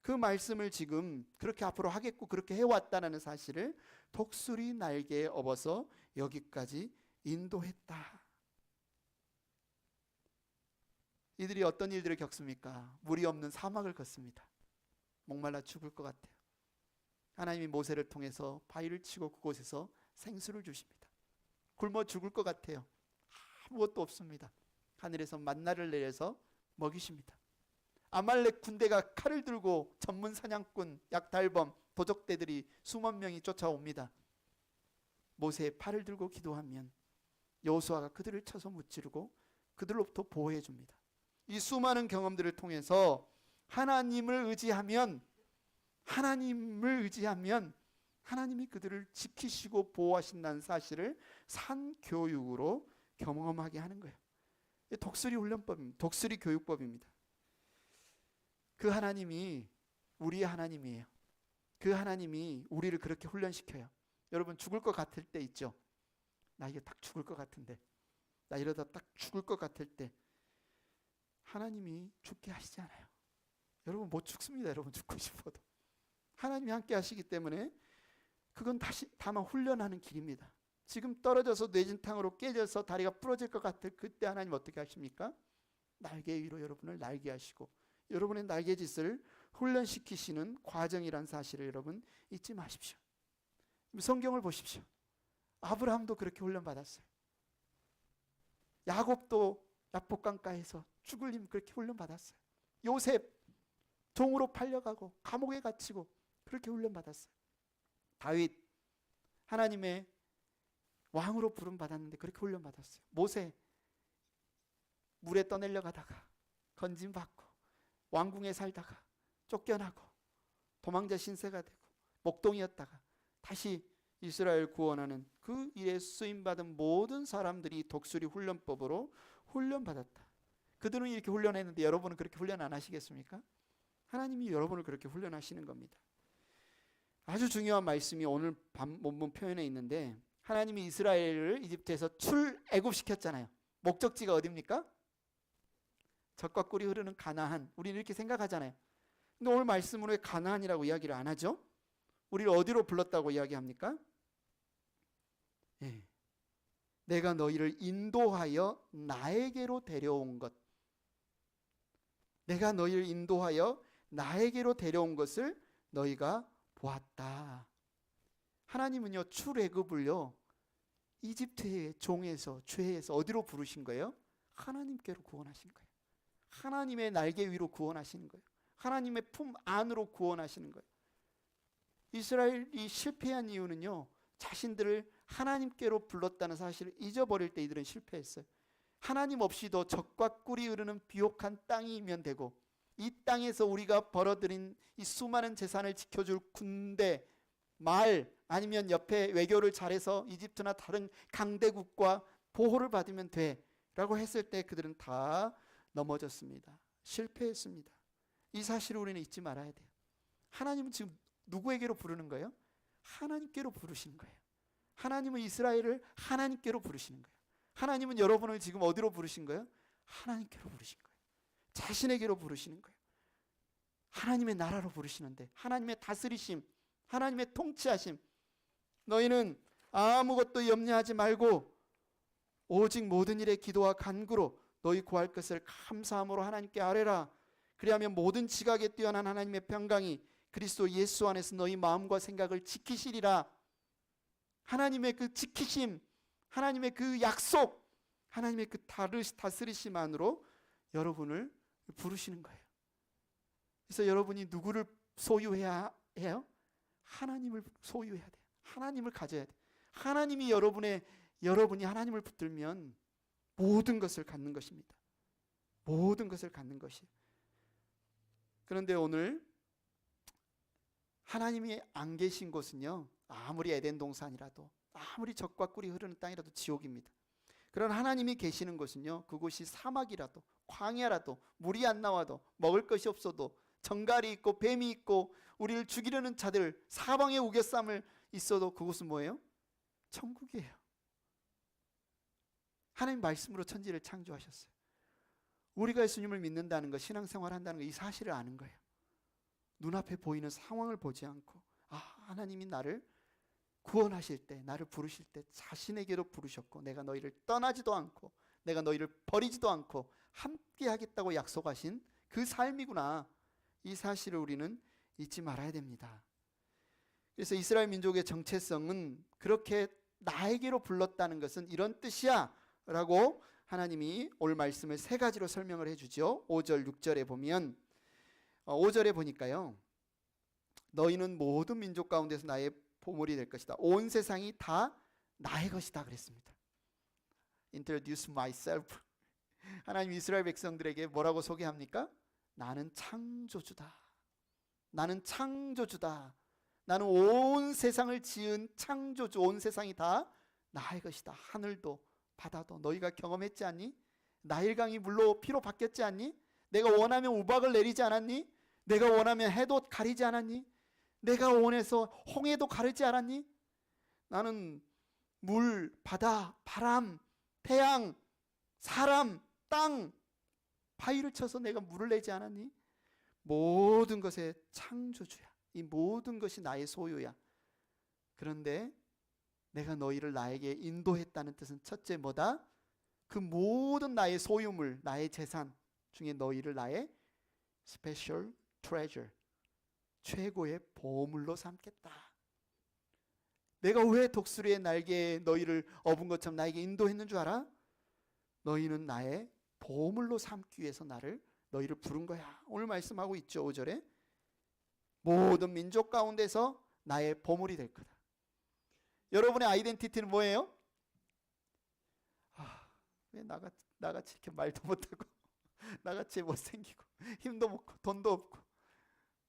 그 말씀을 지금 그렇게 앞으로 하겠고 그렇게 해왔다는 사실을 독수리 날개에 업어서 여기까지 인도했다. 이들이 어떤 일들을 겪습니까? 물이 없는 사막을 걷습니다. 목말라 죽을 것 같아요. 하나님이 모세를 통해서 바위를 치고 그곳에서 생수를 주십니다. 굶어 죽을 것 같아요. 아무것도 없습니다. 하늘에서 만나를 내려서 먹이십니다. 아말렉 군대가 칼을 들고 전문 사냥꾼, 약탈범, 도적대들이 수만 명이 쫓아옵니다. 모세의 팔을 들고 기도하면 여호수아가 그들을 쳐서 무찌르고 그들로부터 보호해 줍니다. 이 수많은 경험들을 통해서 하나님을 의지하면 하나님이 그들을 지키시고 보호하신다는 사실을 산교육으로 경험하게 하는 거예요. 독수리 훈련법입니다. 독수리 교육법입니다. 그 하나님이 우리의 하나님이에요. 그 하나님이 우리를 그렇게 훈련시켜요. 여러분 죽을 것 같을 때 있죠. 나 이게 딱 죽을 것 같은데, 나 이러다 딱 죽을 것 같을 때 하나님이 죽게 하시지 않아요. 여러분 못 죽습니다. 여러분 죽고 싶어도 하나님이 함께 하시기 때문에 그건 다만 훈련하는 길입니다. 지금 떨어져서 뇌진탕으로 깨져서 다리가 부러질 것 같을 그때 하나님 어떻게 하십니까? 날개 위로 여러분을 날게 하시고 여러분의 날개짓을 훈련시키시는 과정이란 사실을 여러분 잊지 마십시오. 성경을 보십시오. 아브라함도 그렇게 훈련받았어요. 야곱도 야복강가에서 죽을 힘 그렇게 훈련받았어요. 요셉 종으로 팔려가고 감옥에 갇히고 그렇게 훈련받았어요. 다윗 하나님의 왕으로 부름받았는데 그렇게 훈련받았어요. 모세 물에 떠내려 가다가 건짐받고 왕궁에 살다가 쫓겨나고 도망자 신세가 되고 목동이었다가 다시 이스라엘 구원하는 그 일에 쓰임받은 모든 사람들이 독수리 훈련법으로 훈련받았다. 그들은 이렇게 훈련했는데 여러분은 그렇게 훈련 안 하시겠습니까? 하나님이 여러분을 그렇게 훈련하시는 겁니다. 아주 중요한 말씀이 오늘 본문 표현에 있는데, 하나님이 이스라엘을 이집트에서 출애굽시켰잖아요. 목적지가 어디입니까? 젖과 꿀이 흐르는 가나안. 우리는 이렇게 생각하잖아요. 근데 오늘 말씀으로 왜 가나안이라고 이야기를 안 하죠? 우리를 어디로 불렀다고 이야기합니까? 예. 내가 너희를 인도하여 나에게로 데려온 것. 내가 너희를 인도하여 나에게로 데려온 것을 너희가 보았다. 하나님은요, 출애굽을요, 이집트의 종에서, 죄에서 어디로 부르신 거예요? 하나님께로 구원하신 거예요. 하나님의 날개 위로 구원하시는 거예요. 하나님의 품 안으로 구원하시는 거예요. 이스라엘이 실패한 이유는요, 자신들을 하나님께로 불렀다는 사실을 잊어버릴 때 이들은 실패했어요. 하나님 없이도 젖과 꿀이 흐르는 비옥한 땅이면 되고, 이 땅에서 우리가 벌어들인 이 수많은 재산을 지켜줄 군대, 말, 아니면 옆에 외교를 잘해서 이집트나 다른 강대국과 보호를 받으면 돼 라고 했을 때 그들은 다 넘어졌습니다. 실패했습니다. 이 사실을 우리는 잊지 말아야 돼요. 하나님은 지금 누구에게로 부르는 거예요? 하나님께로 부르시는 거예요. 하나님은 이스라엘을 하나님께로 부르시는 거예요. 하나님은 여러분을 지금 어디로 부르신 거예요? 하나님께로 부르신 거예요. 자신에게로 부르시는 거예요. 하나님의 나라로 부르시는데, 하나님의 다스리심, 하나님의 통치하심, 너희는 아무것도 염려하지 말고 오직 모든 일에 기도와 간구로 너희 구할 것을 감사함으로 하나님께 아뢰라. 그리하면 모든 지각에 뛰어난 하나님의 평강이 그리스도 예수 안에서 너희 마음과 생각을 지키시리라. 하나님의 그 지키심, 하나님의 그 약속, 하나님의 그 다스리심 안으로 여러분을 부르시는 거예요. 그래서 여러분이 누구를 소유해야 해요? 하나님을 소유해야 돼요. 하나님을 가져야 돼요. 하나님이 여러분이 하나님을 붙들면 모든 것을 갖는 것입니다. 모든 것을 갖는 것이에요. 그런데 오늘 하나님이 안 계신 곳은요, 아무리 에덴 동산이라도, 아무리 젖과 꿀이 흐르는 땅이라도 지옥입니다. 그런 하나님이 계시는 곳은요, 그곳이 사막이라도 광야라도 물이 안 나와도 먹을 것이 없어도 정갈이 있고 뱀이 있고 우리를 죽이려는 자들, 사방에 우겨쌈을 있어도 그곳은 뭐예요? 천국이에요. 하나님 말씀으로 천지를 창조하셨어요. 우리가 예수님을 믿는다는 것, 신앙생활 한다는 것, 이 사실을 아는 거예요. 눈앞에 보이는 상황을 보지 않고, 하나님이 나를 구원하실 때, 나를 부르실 때 자신에게로 부르셨고, 내가 너희를 떠나지도 않고 내가 너희를 버리지도 않고 함께 하겠다고 약속하신 그 삶이구나. 이 사실을 우리는 잊지 말아야 됩니다. 그래서 이스라엘 민족의 정체성은 그렇게 나에게로 불렀다는 것은 이런 뜻이야 라고 하나님이 오늘 말씀을 세 가지로 설명을 해주죠. 5절 6절에 보면, 5절에 보니까요, 너희는 모든 민족 가운데서 나의 보물이 될 것이다. 온 세상이 다 나의 것이다 그랬습니다. Introduce myself. 하나님 이스라엘 백성들에게 뭐라고 소개합니까? 나는 창조주다. 나는 창조주다. 나는 온 세상을 지은 창조주. 온 세상이 다 나의 것이다. 하늘도 바다도 너희가 경험했지 않니? 나일강이 물로 피로 바뀌었지 않니? 내가 원하면 우박을 내리지 않았니? 내가 원하면 해도 가리지 않았니? 내가 원해서 홍해도 가르지 않았니? 나는 물, 바다, 바람, 태양, 사람, 땅, 바위를 쳐서 내가 물을 내지 않았니? 모든 것의 창조주야. 이 모든 것이 나의 소유야. 그런데 내가 너희를 나에게 인도했다는 뜻은 첫째 뭐다? 그 모든 나의 소유물, 나의 재산 중에 너희를 나의 special treasure, 최고의 보물로 삼겠다. 내가 왜 독수리의 날개에 너희를 업은 것처럼 나에게 인도했는 줄 알아? 너희는 나의 보물로 삼기 위해서 너희를 부른 거야. 오늘 말씀하고 있죠. 5절에 모든 민족 가운데서 나의 보물이 될 거다. 여러분의 아이덴티티는 뭐예요? 왜 나같이 이렇게 말도 못하고 나같이 못생기고 힘도 없고 돈도 없고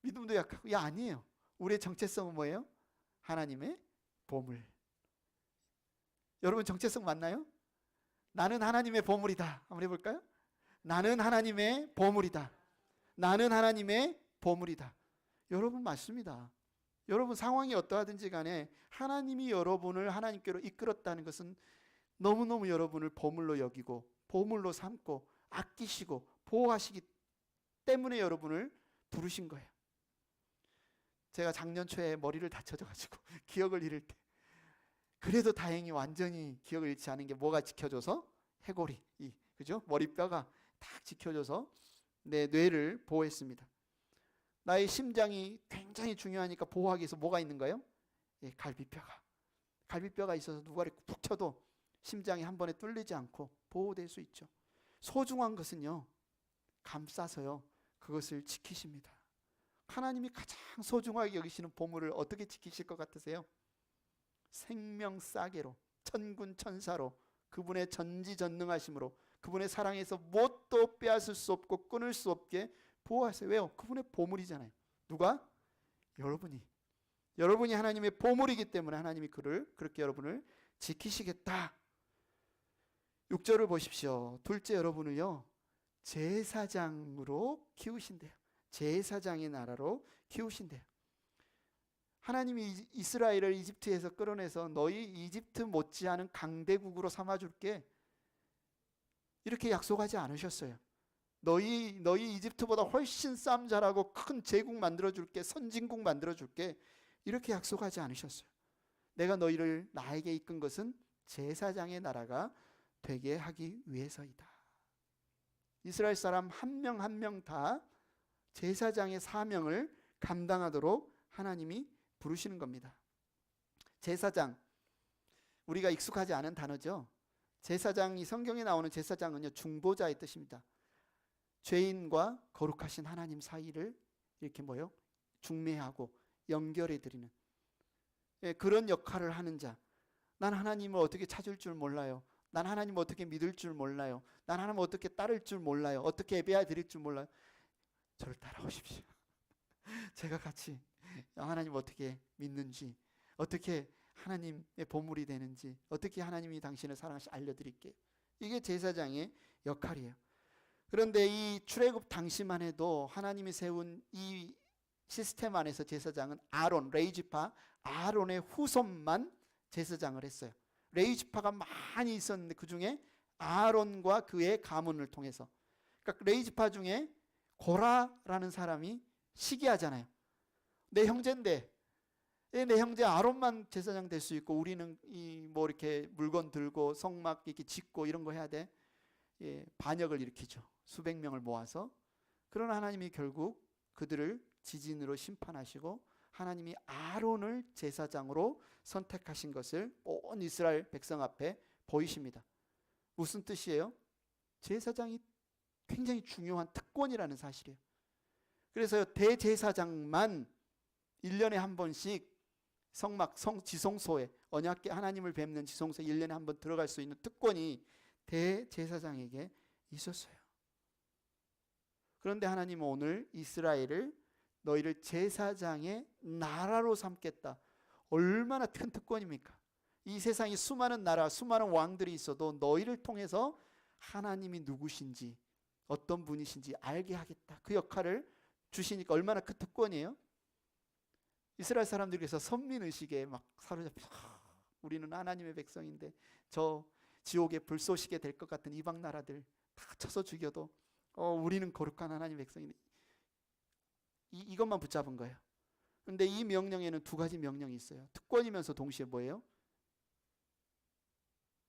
믿음도 약하고, 아니에요. 우리의 정체성은 뭐예요? 하나님의 보물. 여러분 정체성 맞나요? 나는 하나님의 보물이다. 한번 해볼까요? 나는 하나님의 보물이다. 나는 하나님의 보물이다. 여러분 맞습니다. 여러분 상황이 어떠하든지 간에 하나님이 여러분을 하나님께로 이끌었다는 것은 너무너무 여러분을 보물로 여기고 보물로 삼고 아끼시고 보호하시기 때문에 여러분을 부르신 거예요. 제가 작년 초에 머리를 다쳐져가지고 기억을 잃을 때, 그래도 다행히 완전히 기억을 잃지 않은 게 뭐가 지켜줘서? 해골이, 그죠? 머리뼈가 딱 지켜줘서 내 뇌를 보호했습니다. 나의 심장이 굉장히 중요하니까 보호하기 위해서 뭐가 있는가요? 갈비뼈가 있어서 누가 이렇게 푹 쳐도 심장이 한 번에 뚫리지 않고 보호될 수 있죠. 소중한 것은요, 감싸서요 그것을 지키십니다. 하나님이 가장 소중하게 여기시는 보물을 어떻게 지키실 것 같으세요? 생명싸개로, 천군천사로, 그분의 전지전능하심으로, 그분의 사랑에서 뭣도 빼앗을 수 없고 끊을 수 없게 보호하세요. 왜요? 그분의 보물이잖아요. 누가? 여러분이 하나님의 보물이기 때문에 하나님이 그렇게 여러분을 지키시겠다. 6절을 보십시오. 둘째, 여러분을요 제사장으로 키우신대요. 제사장의 나라로 키우신대요. 하나님이 이스라엘을 이집트에서 끌어내서 너희 이집트 못지않은 강대국으로 삼아줄게, 이렇게 약속하지 않으셨어요. 너희 이집트보다 훨씬 싸움 잘하고 큰 제국 만들어줄게, 선진국 만들어줄게, 이렇게 약속하지 않으셨어요. 내가 너희를 나에게 이끈 것은 제사장의 나라가 되게 하기 위해서이다. 이스라엘 사람 한 명 한 명 다 제사장의 사명을 감당하도록 하나님이 부르시는 겁니다. 제사장, 우리가 익숙하지 않은 단어죠. 제사장이, 성경에 나오는 제사장은요 중보자의 뜻입니다. 죄인과 거룩하신 하나님 사이를 이렇게 중매하고 연결해 드리는, 그런 역할을 하는 자. 난 하나님을 어떻게 찾을 줄 몰라요. 난 하나님을 어떻게 믿을 줄 몰라요. 난 하나님을 어떻게 따를 줄 몰라요. 어떻게 예배 드릴 줄 몰라요. 저를 따라오십시오. 제가 같이 하나님을 어떻게 믿는지, 어떻게 하나님의 보물이 되는지, 어떻게 하나님이 당신을 사랑하시 알려드릴게요. 이게 제사장의 역할이에요. 그런데 이 출애굽 당시만 해도 하나님이 세운 이 시스템 안에서 제사장은 아론, 레위지파 아론의 후손만 제사장을 했어요. 레위지파가 많이 있었는데 그 중에 아론과 그의 가문을 통해서, 그러니까 레위지파 중에 고라라는 사람이 시기하잖아요. 내 형제인데 내 형제 아론만 제사장 될 수 있고 우리는 이렇게 물건 들고 성막 이렇게 짓고 이런 거 해야 돼. 반역을 일으키죠. 수백 명을 모아서. 그러나 하나님이 결국 그들을 지진으로 심판하시고 하나님이 아론을 제사장으로 선택하신 것을 온 이스라엘 백성 앞에 보이십니다. 무슨 뜻이에요? 제사장이 굉장히 중요한 특권이라는 사실이에요. 그래서 대제사장만 1년에 한 번씩 성막, 지성소에, 언약궤 하나님을 뵙는 지성소에 1년에 한 번 들어갈 수 있는 특권이 대제사장에게 있었어요. 그런데 하나님은 오늘 이스라엘을 너희를 제사장의 나라로 삼겠다. 얼마나 큰 특권입니까? 이 세상에 수많은 나라, 수많은 왕들이 있어도 너희를 통해서 하나님이 누구신지, 어떤 분이신지 알게 하겠다. 그 역할을 주시니까 얼마나 큰 특권이에요? 이스라엘 사람들께서 선민의식에 막 사로잡혀, 우리는 하나님의 백성인데 저 지옥에 불 쏘시게 될 것 같은 이방 나라들 다 쳐서 죽여도 우리는 거룩한 하나님의 백성인데, 이것만 붙잡은 거예요. 그런데 이 명령에는 두 가지 명령이 있어요. 특권이면서 동시에 뭐예요?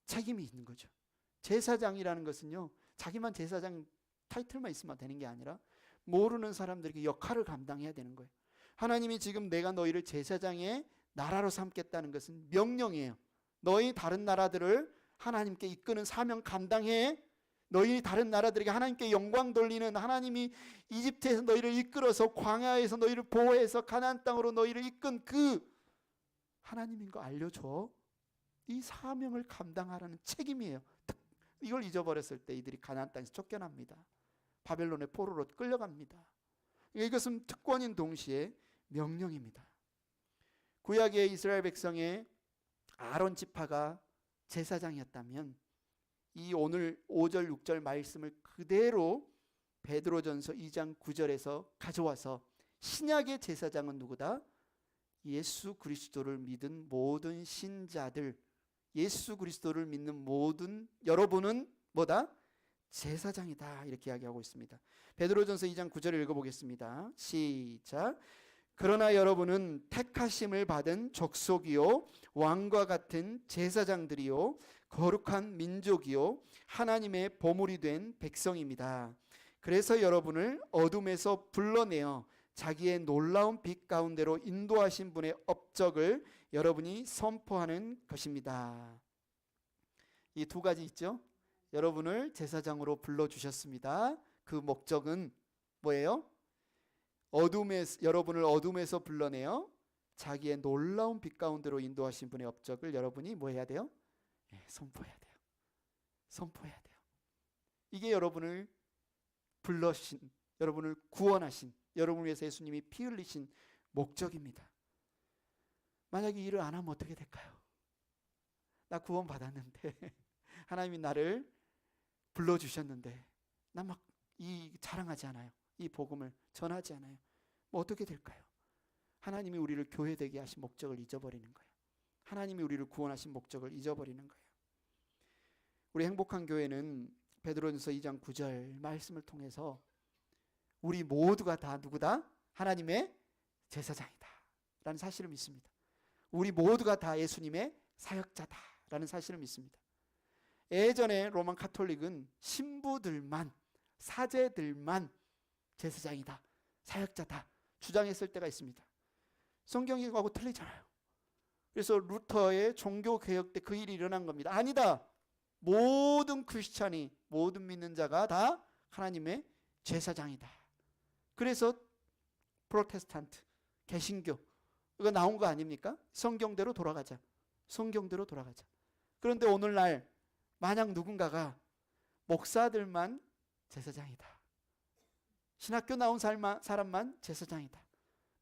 책임이 있는 거죠. 제사장이라는 것은요, 자기만 제사장 타이틀만 있으면 되는 게 아니라 모르는 사람들에게 역할을 감당해야 되는 거예요. 하나님이 지금 내가 너희를 제사장의 나라로 삼겠다는 것은 명령이에요. 너희 다른 나라들을 하나님께 이끄는 사명 감당해. 너희 다른 나라들에게 하나님께 영광 돌리는, 하나님이 이집트에서 너희를 이끌어서 광야에서 너희를 보호해서 가나안 땅으로 너희를 이끈 그 하나님인 거 알려줘. 이 사명을 감당하라는 책임이에요. 이걸 잊어버렸을 때 이들이 가나안 땅에서 쫓겨납니다. 바벨론의 포로로 끌려갑니다. 이것은 특권인 동시에 명령입니다. 구약의 이스라엘 백성의 아론 지파가 제사장이었다면 이 오늘 5절 6절 말씀을 그대로 베드로전서 2장 9절에서 가져와서 신약의 제사장은 누구다? 예수 그리스도를 믿은 모든 신자들, 예수 그리스도를 믿는 모든 여러분은 뭐다? 제사장이다. 이렇게 이야기하고 있습니다. 베드로전서 2장 9절을 읽어보겠습니다. 시작. 그러나 여러분은 택하심을 받은 족속이요 왕과 같은 제사장들이요 거룩한 민족이요 하나님의 보물이 된 백성입니다. 그래서 여러분을 어둠에서 불러내어 자기의 놀라운 빛 가운데로 인도하신 분의 업적을 여러분이 선포하는 것입니다. 이 두 가지 있죠. 여러분을 제사장으로 불러주셨습니다. 그 목적은 뭐예요? 여러분을 어둠에서 불러내어 자기의 놀라운 빛 가운데로 인도하신 분의 업적을 여러분이 뭐 해야 돼요? 선포해야 돼요. 선포해야 돼요. 이게 여러분을 불러신, 여러분을 구원하신, 여러분을 위해서 예수님이 피 흘리신 목적입니다. 만약에 일을 안 하면 어떻게 될까요? 나 구원 받았는데 하나님이 나를 불러주셨는데 나 막 자랑하지 않아요. 이 복음을 전하지 않아요. 뭐 어떻게 될까요? 하나님이 우리를 교회되게 하신 목적을 잊어버리는 거예요. 하나님이 우리를 구원하신 목적을 잊어버리는 거예요. 우리 행복한 교회는 베드로전서 2장 9절 말씀을 통해서 우리 모두가 다 누구다? 하나님의 제사장이다 라는 사실을 믿습니다. 우리 모두가 다 예수님의 사역자다 라는 사실을 믿습니다. 예전에 로만 카톨릭은 신부들만, 사제들만 제사장이다, 사역자다 주장했을 때가 있습니다. 성경이 그거하고 틀리잖아요. 그래서 루터의 종교개혁 때 그 일이 일어난 겁니다. 아니다. 모든 크리스찬이, 모든 믿는 자가 다 하나님의 제사장이다. 그래서 프로테스탄트, 개신교 이거 나온 거 아닙니까? 성경대로 돌아가자. 성경대로 돌아가자. 그런데 오늘날 만약 누군가가 목사들만 제사장이다, 신학교 나온 사람만 제사장이다,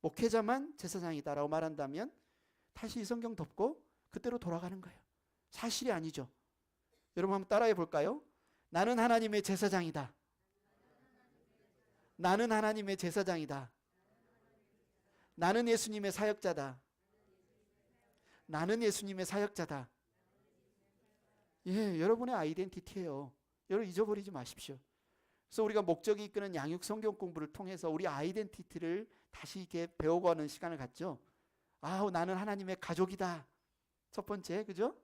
목회자만 제사장이다 라고 말한다면 다시 이 성경 덮고 그때로 돌아가는 거예요. 사실이 아니죠. 여러분 한번 따라해 볼까요? 나는 하나님의 제사장이다. 나는 하나님의 제사장이다. 나는 예수님의 사역자다. 나는 예수님의 사역자다. 예, 여러분의 아이덴티티예요. 여러분 잊어버리지 마십시오. 그래서 우리가 목적이 이끄는 양육 성경 공부를 통해서 우리 아이덴티티를 다시 이렇게 배워가는 시간을 갖죠. 나는 하나님의 가족이다. 첫 번째, 그죠?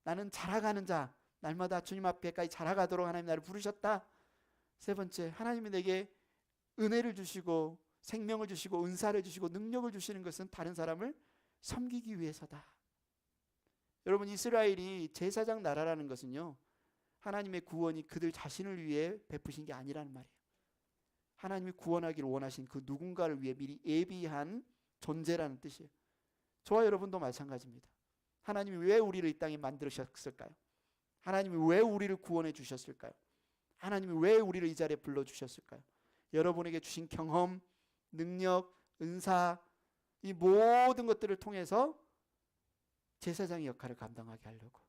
나는 자라가는 자. 날마다 주님 앞에까지 자라가도록 하나님 나를 부르셨다. 세 번째, 하나님이 내게 은혜를 주시고 생명을 주시고 은사를 주시고 능력을 주시는 것은 다른 사람을 섬기기 위해서다. 여러분, 이스라엘이 제사장 나라라는 것은요, 하나님의 구원이 그들 자신을 위해 베푸신 게 아니라는 말이에요. 하나님이 구원하기를 원하신 그 누군가를 위해 미리 예비한 존재라는 뜻이에요. 저와 여러분도 마찬가지입니다. 하나님이 왜 우리를 이 땅에 만드셨을까요? 하나님이 왜 우리를 구원해 주셨을까요? 하나님이 왜 우리를 이 자리에 불러주셨을까요? 여러분에게 주신 경험, 능력, 은사, 이 모든 것들을 통해서 제사장의 역할을 감당하게 하려고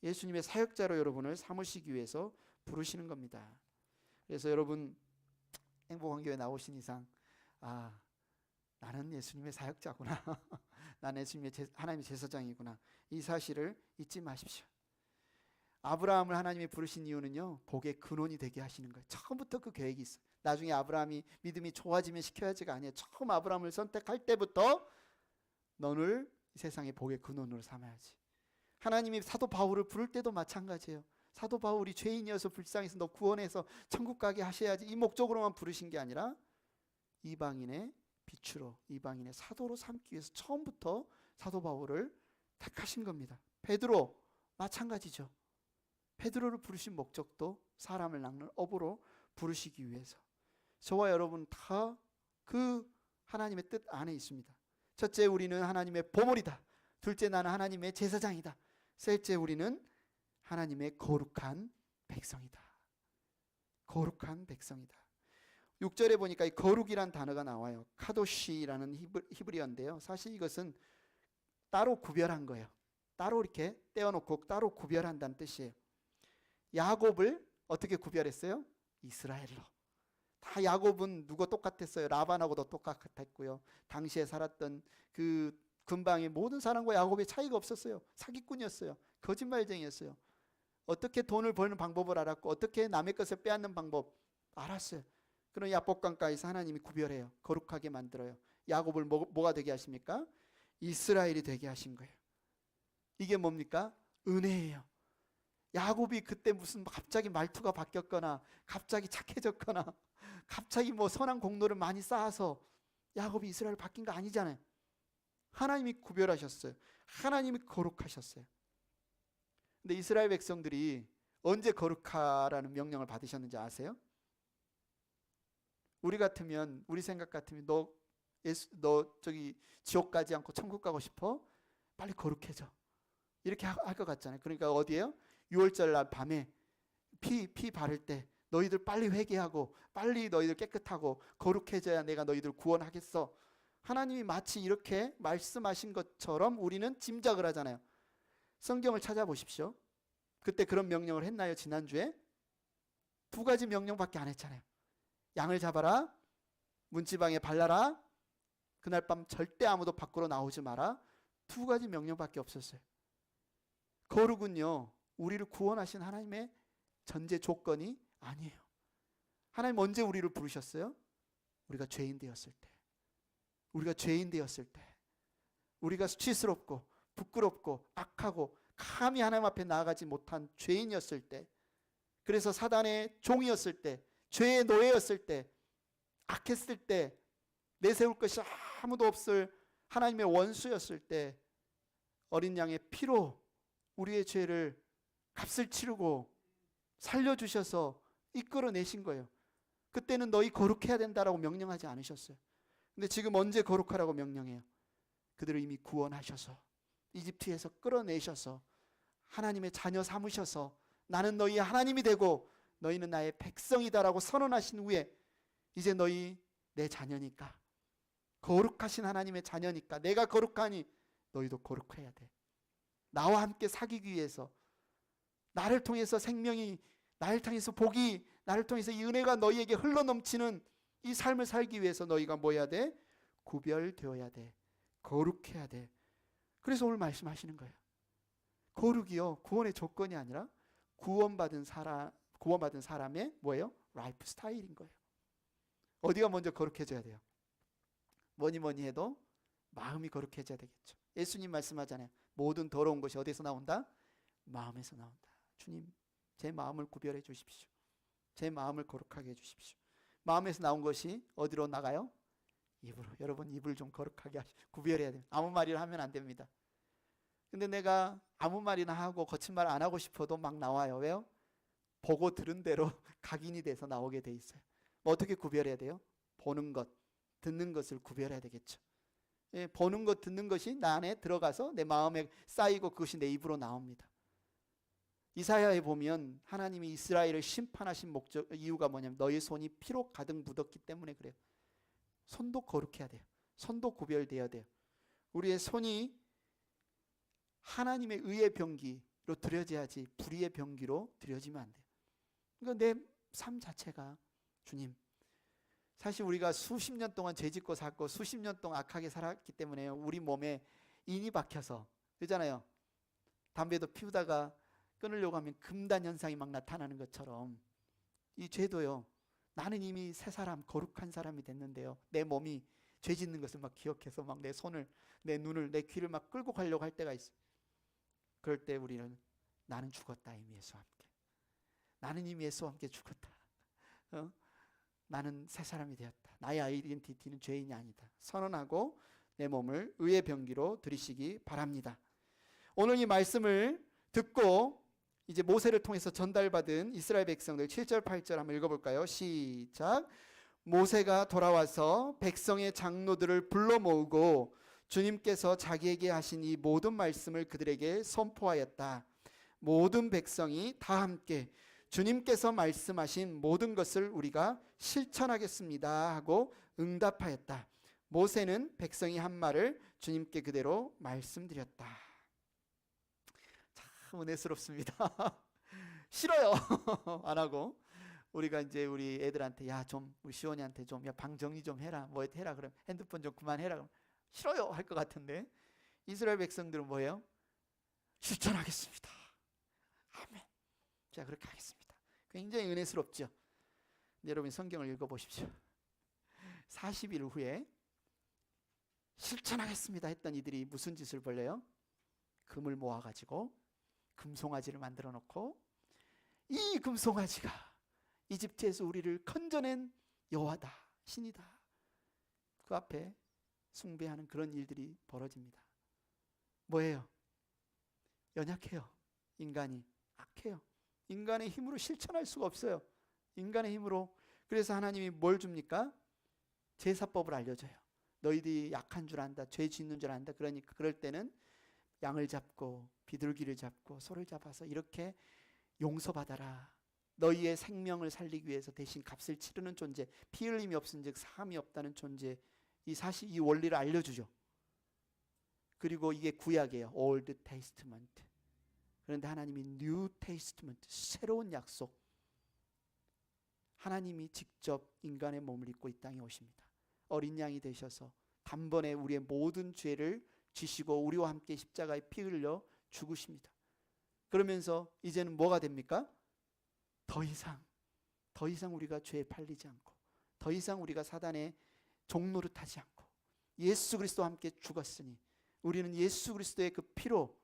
예수님의 사역자로 여러분을 삼으시기 위해서 부르시는 겁니다. 그래서 여러분 행복한 교회 나오신 이상 나는 예수님의 사역자구나. 나는 하나님의 제사장이구나. 이 사실을 잊지 마십시오. 아브라함을 하나님이 부르신 이유는요, 복의 근원이 되게 하시는 거예요. 처음부터 그 계획이 있어요. 나중에 아브라함이 믿음이 좋아지면 시켜야지가 아니에요. 처음 아브라함을 선택할 때부터 너를 이 세상의 복의 근원으로 삼아야지. 하나님이 사도 바울을 부를 때도 마찬가지예요. 사도 바울이 죄인이어서 불쌍해서 너 구원해서 천국 가게 하셔야지, 이 목적으로만 부르신 게 아니라 이방인의 빛으로, 이방인의 사도로 삼기 위해서 처음부터 사도 바울을 택하신 겁니다. 베드로 마찬가지죠. 베드로를 부르신 목적도 사람을 낚는 업으로 부르시기 위해서. 저와 여러분 다 그 하나님의 뜻 안에 있습니다. 첫째, 우리는 하나님의 보물이다. 둘째, 나는 하나님의 제사장이다. 셋째, 우리는 하나님의 거룩한 백성이다. 거룩한 백성이다. 6절에 보니까 이 거룩이란 단어가 나와요. 카도시라는 히브리어인데요. 사실 이것은 따로 구별한 거예요. 따로 이렇게 떼어놓고 따로 구별한다는 뜻이에요. 야곱을 어떻게 구별했어요? 이스라엘로. 다 야곱은 누가 똑같았어요? 라반하고도 똑같았고요. 당시에 살았던 그 근방에 모든 사람과 야곱의 차이가 없었어요. 사기꾼이었어요. 거짓말쟁이였어요. 어떻게 돈을 버는 방법을 알았고 어떻게 남의 것을 빼앗는 방법 알았어요. 그런 야복강가에서 하나님이 구별해요. 거룩하게 만들어요. 야곱을 뭐가 되게 하십니까? 이스라엘이 되게 하신 거예요. 이게 뭡니까? 은혜예요. 야곱이 그때 무슨 갑자기 말투가 바뀌었거나 갑자기 착해졌거나 갑자기 뭐 선한 공로를 많이 쌓아서 야곱이 이스라엘 바뀐 거 아니잖아요. 하나님이 구별하셨어요. 하나님이 거룩하셨어요. 근데 이스라엘 백성들이 언제 거룩하라는 명령을 받으셨는지 아세요? 우리 같으면, 우리 생각 같으면 너 저기 지옥 가지 않고 천국 가고 싶어? 빨리 거룩해져. 이렇게 할 것 같잖아요. 그러니까 어디에요? 6월절 날 밤에 피 바를 때 너희들 빨리 회개하고 빨리 너희들 깨끗하고 거룩해져야 내가 너희들 구원하겠어. 하나님이 마치 이렇게 말씀하신 것처럼 우리는 짐작을 하잖아요. 성경을 찾아보십시오. 그때 그런 명령을 했나요? 지난주에? 2가지 명령밖에 안 했잖아요. 양을 잡아라, 문지방에 발라라, 그날 밤 절대 아무도 밖으로 나오지 마라. 2가지 명령밖에 없었어요. 거룩은요, 우리를 구원하신 하나님의 전제 조건이 아니에요. 하나님 언제 우리를 부르셨어요? 우리가 죄인 되었을 때. 우리가 죄인 되었을 때. 우리가 수치스럽고 부끄럽고 악하고 감히 하나님 앞에 나아가지 못한 죄인이었을 때, 그래서 사단의 종이었을 때, 죄의 노예였을 때, 악했을 때, 내세울 것이 아무도 없을 하나님의 원수였을 때 어린 양의 피로 우리의 죄를 값을 치르고 살려주셔서 이끌어내신 거예요. 그때는 너희 거룩해야 된다라고 명령하지 않으셨어요. 근데 지금 언제 거룩하라고 명령해요? 그들을 이미 구원하셔서 이집트에서 끌어내셔서 하나님의 자녀 삼으셔서 나는 너희의 하나님이 되고 너희는 나의 백성이다라고 선언하신 후에 이제 너희 내 자녀니까, 거룩하신 하나님의 자녀니까, 내가 거룩하니 너희도 거룩해야 돼. 나와 함께 사귀기 위해서, 나를 통해서 생명이, 나를 통해서 복이, 나를 통해서 이 은혜가 너희에게 흘러넘치는 이 삶을 살기 위해서 너희가 뭐 해야 돼? 구별되어야 돼. 거룩해야 돼. 그래서 오늘 말씀하시는 거예요. 거룩이요, 구원의 조건이 아니라 구원받은 사람의 뭐예요? 라이프 스타일인 거예요. 어디가 먼저 거룩해져야 돼요? 뭐니 해도 마음이 거룩해져야 되겠죠. 예수님 말씀하잖아요. 모든 더러운 것이 어디서 나온다? 마음에서 나온다. 주님, 제 마음을 구별해 주십시오. 제 마음을 거룩하게 해 주십시오. 마음에서 나온 것이 어디로 나가요? 입으로. 여러분, 입을 좀 거룩하게 구별해야 돼요. 아무 말이나 하면 안 됩니다. 근데 내가 아무 말이나 하고 거친 말 안 하고 싶어도 막 나와요. 왜요? 보고 들은 대로 각인이 돼서 나오게 돼 있어요. 뭐 어떻게 구별해야 돼요? 보는 것, 듣는 것을 구별해야 되겠죠. 예, 보는 것, 듣는 것이 나 안에 들어가서 내 마음에 쌓이고 그것이 내 입으로 나옵니다. 이사야에 보면 하나님이 이스라엘을 심판하신 이유가 뭐냐면 너희 손이 피로 가득 묻었기 때문에 그래요. 손도 거룩해야 돼요. 손도 구별돼야 돼요. 우리의 손이 하나님의 의의 병기로 드려져야지 불의의 병기로 드려지면 안 돼요. 그러니까 내 삶 자체가 주님, 사실 우리가 수십 년 동안 죄짓고 살고 수십 년 동안 악하게 살았기 때문에 우리 몸에 인이 박혀서, 그러잖아요. 담배도 피우다가 끊으려고 하면 금단 현상이 막 나타나는 것처럼 이 죄도요, 나는 이미 새 사람, 거룩한 사람이 됐는데요, 내 몸이 죄 짓는 것을 막 기억해서 막 내 손을, 내 눈을, 내 귀를 막 끌고 가려고 할 때가 있어요. 그럴 때 우리는 나는 죽었다, 이미 예수와 함께. 나는 이미 예수와 함께 죽었다. 나는 새 사람이 되었다. 나의 아이덴티티는 죄인이 아니다. 선언하고 내 몸을 의의 병기로 들이시기 바랍니다. 오늘 이 말씀을 듣고 이제 모세를 통해서 전달받은 이스라엘 백성들 7절 8절 한번 읽어볼까요? 시작. 모세가 돌아와서 백성의 장로들을 불러 모으고 주님께서 자기에게 하신 이 모든 말씀을 그들에게 선포하였다. 모든 백성이 다 함께 주님께서 말씀하신 모든 것을 우리가 실천하겠습니다 하고 응답하였다. 모세는 백성이 한 말을 주님께 그대로 말씀드렸다. 참 은혜스럽습니다. 싫어요. 안 하고 우리가 이제 우리 애들한테 야 좀 우리 시원이한테 좀 야 방 정리 좀 해라, 뭐 해라, 그럼 핸드폰 좀 그만해라, 그럼 싫어요 할 것 같은데 이스라엘 백성들은 뭐예요? 실천하겠습니다. 아멘. 자, 그렇게 하겠습니다. 굉장히 은혜스럽죠. 여러분 성경을 읽어보십시오. 40일 후에 실천하겠습니다 했던 이들이 무슨 짓을 벌려요? 금을 모아가지고 금송아지를 만들어 놓고, 이 금송아지가 이집트에서 우리를 건져낸 여호와다, 신이다, 그 앞에 숭배하는 그런 일들이 벌어집니다. 뭐예요? 연약해요. 인간이 악해요. 인간의 힘으로 실천할 수가 없어요. 인간의 힘으로. 그래서 하나님이 뭘 줍니까? 제사법을 알려줘요. 너희들이 약한 줄 안다, 죄 짓는 줄 안다. 그러니까 그럴 때는 양을 잡고 비둘기를 잡고 소를 잡아서 이렇게 용서받아라. 너희의 생명을 살리기 위해서 대신 값을 치르는 존재, 피 흘림이 없은즉 사함이 없다는 존재, 이 원리를 알려주죠. 그리고 이게 구약이에요. Old Testament. 그런데 하나님이 New Testament, 새로운 약속. 하나님이 직접 인간의 몸을 입고 이 땅에 오십니다. 어린 양이 되셔서 단번에 우리의 모든 죄를 지시고 우리와 함께 십자가에 피 흘려 죽으십니다. 그러면서 이제는 뭐가 됩니까? 더 이상 우리가 죄에 팔리지 않고, 더 이상 우리가 사단의 종노릇하지 않고 예수 그리스도와 함께 죽었으니 우리는 예수 그리스도의 그 피로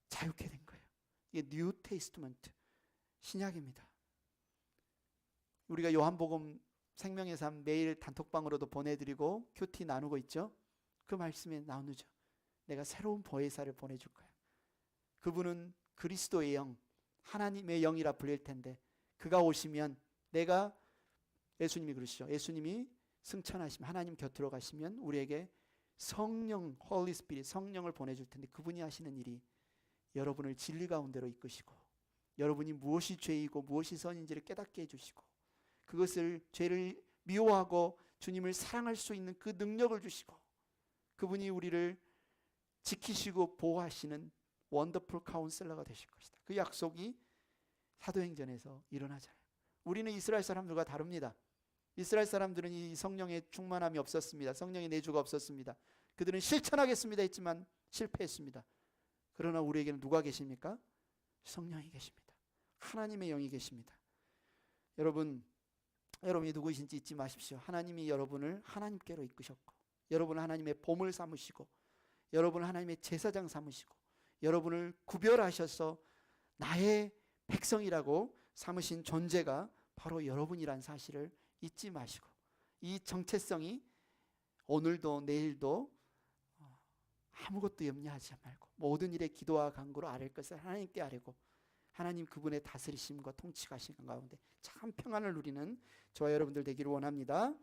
자유케 된 거예요. 이게 뉴 테이스트먼트, 신약입니다. 우리가 요한복음 생명의 삶 매일 단톡방으로도 보내드리고 큐티 나누고 있죠. 그 말씀에 나누죠. 내가 새로운 보혜사를 보내줄 거야. 그분은 그리스도의 영, 하나님의 영이라 불릴 텐데, 그가 오시면 내가, 예수님이 그러시죠. 예수님이 승천하시면, 하나님 곁으로 가시면 우리에게 성령, 홀리 스피릿, 성령을 보내줄 텐데, 그분이 하시는 일이 여러분을 진리 가운데로 이끄시고, 여러분이 무엇이 죄이고 무엇이 선인지를 깨닫게 해주시고, 그것을, 죄를 미워하고 주님을 사랑할 수 있는 그 능력을 주시고, 그분이 우리를 지키시고 보호하시는 원더풀 카운셀러가 되실 것이다. 그 약속이 사도행전에서 일어나잖아요. 우리는 이스라엘 사람들과 다릅니다. 이스라엘 사람들은 이 성령의 충만함이 없었습니다. 성령의 내주가 없었습니다. 그들은 실천하겠습니다 했지만 실패했습니다. 그러나 우리에게는 누가 계십니까? 성령이 계십니다. 하나님의 영이 계십니다. 여러분이 누구이신지 잊지 마십시오. 하나님이 여러분을 하나님께로 이끄셨고, 여러분을 하나님의 보물 삼으시고, 여러분을 하나님의 제사장 삼으시고, 여러분을 구별하셔서 나의 백성이라고 삼으신 존재가 바로 여러분이란 사실을 잊지 마시고, 이 정체성이 오늘도 내일도 아무것도 염려하지 말고 모든 일에 기도와 간구로 아랠 것을 하나님께 아뢰고, 하나님 그분의 다스리심과 통치가 하신 가운데 참 평안을 누리는 저와 여러분들 되기를 원합니다.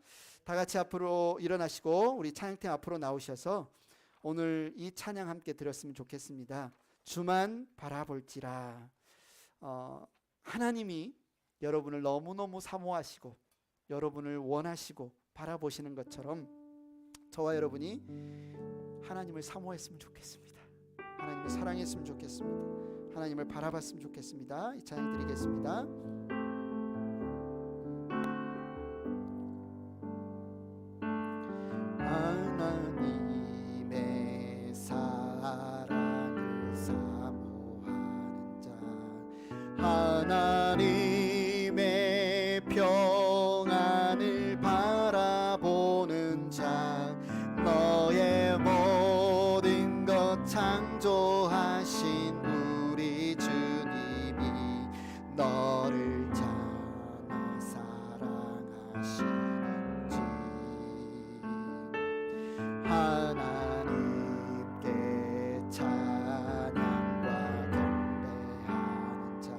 다 같이 앞으로 일어나시고 우리 찬양팀 앞으로 나오셔서 오늘 이 찬양 함께 들었으면 좋겠습니다. 주만 바라볼지라. 하나님이 여러분을 너무너무 사모하시고 여러분을 원하시고 바라보시는 것처럼 저와 여러분이 하나님을 사모했으면 좋겠습니다. 하나님을 사랑했으면 좋겠습니다. 하나님을 바라봤으면 좋겠습니다. 이 찬양 드리겠습니다. 하나님의 사랑을 사모하는 자, 하나님의 평안을 바라보는 자, 너의 모든 것 창조하신 우리 주님이 너를 자나 사랑하시는지, 하나님께 찬양과 경배하는 자,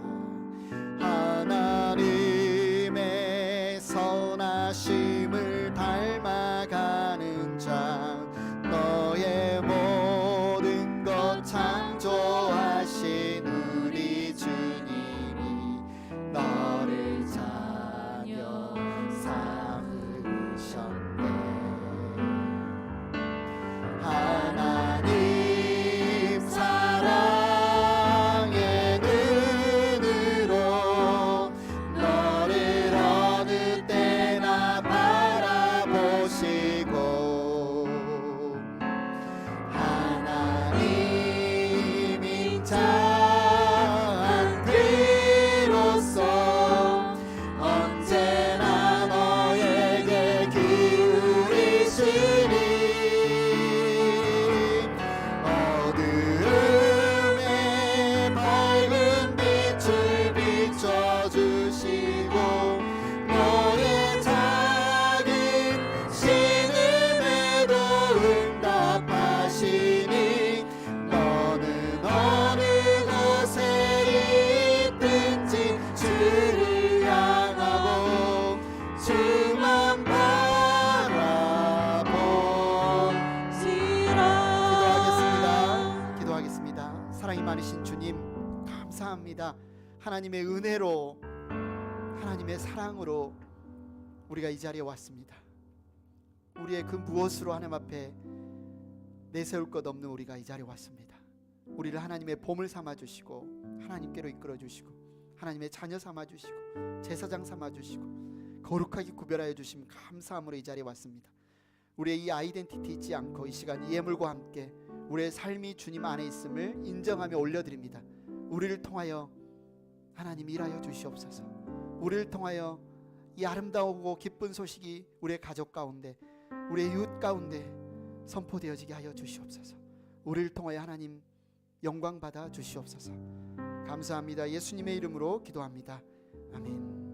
하나님의 선하심을 닮아가는 자, 너의 모든 것 창조하신 우리 주님이 너를 자녀 삼으셨네. 하나님 사랑의 눈으로 너를 어느 때나 하나님의 은혜로, 하나님의 사랑으로 우리가 이 자리에 왔습니다. 우리의 그 무엇으로 하나님 앞에 내세울 것 없는 우리가 이 자리에 왔습니다. 우리를 하나님의 보물 삼아주시고 하나님께로 이끌어주시고 하나님의 자녀 삼아주시고 제사장 삼아주시고 거룩하게 구별하여 주심 감사함으로 이 자리에 왔습니다. 우리의 이 아이덴티티 잊지 않고 이 시간 이 예물과 함께 우리의 삶이 주님 안에 있음을 인정하며 올려드립니다. 우리를 통하여 하나님 일하여 주시옵소서. 우리를 통하여 이 아름다우고 기쁜 소식이 우리의 가족 가운데, 우리의 이웃 가운데 선포되어지게 하여 주시옵소서. 우리를 통하여 하나님 영광 받아 주시옵소서. 감사합니다. 예수님의 이름으로 기도합니다. 아멘.